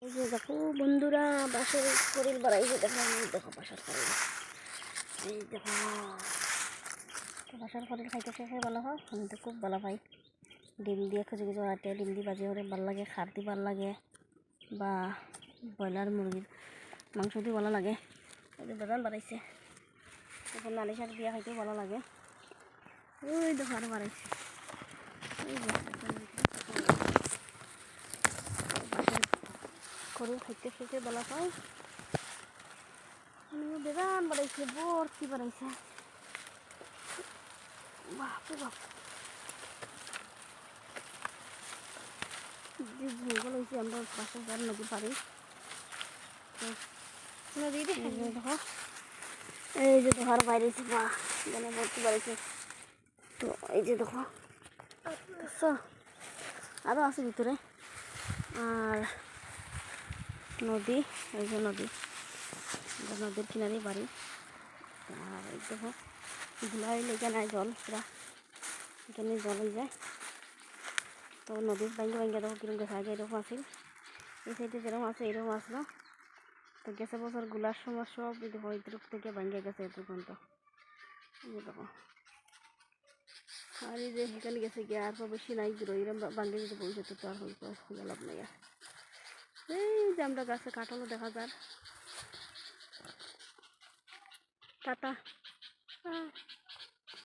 এই যে দেখো বন্ধুরা, বাঁশের করিল বাড়াইছে। দেখো দেখো বাঁশের করিল, এই দেখো বাঁশের করিল খাইতে শেষে ভালো হয়। আমি তো খুব ভালো পাই। ডিম দিয়ে কিছু কিছু আটে ডিম দিয়ে বাজি করে ভালো লাগে, খার দিয়ে ভালো লাগে, বা ব্রয়লার মুরগির মাংস দিয়ে ভালো লাগে। এই যে বেদান বাড়াইছে, এখন নালি শাক দিয়ে খাইতেও ভালো লাগে। ওই দেখো আরও বাড়াইছে। এই যে করিল খাইতে খেতে ভালো পাই। বেদান বাড়াইছে, ভর্তি বাড়াইছে। বাপরে বাপ, যে জঙ্গল হয়েছে আমরা পাশে যার নদী পারি। নদী দেখো, এই যে দেখো আরো বাইরেছে, বা মানে ভর্তি বাড়িছে। তো এই যে দেখো আরও আছে ভিতরে। আর নদী, এই যে নদী, নদীর কিনারে বাড়ি। আর এই দেখো ধুলাই লেগে নাই, জল পুরা এখানে জল হয়ে যায়। তো নদীর ভাঙ্গে ভাঙ্গে দেখো কিরকম দেখা যায়। এরকম আছে, এই সাইডে যেরকম আছে এরকম আসলো। তো গেছে বছর গুলার সময় সব দেখো এটুক থেকে ভাঙ্গে গেছে এটুক পর্যন্ত। এই দেখো, আর এই যে এখানে গেছে গিয়ে আর বেশি নাই, এরকম ভাঙ্গে যদি ভবিষ্যতে তো আর হয়ে লাভ নাই। আর এই যে আমরা গাছে কাটালো দেখা যায়। টাটা।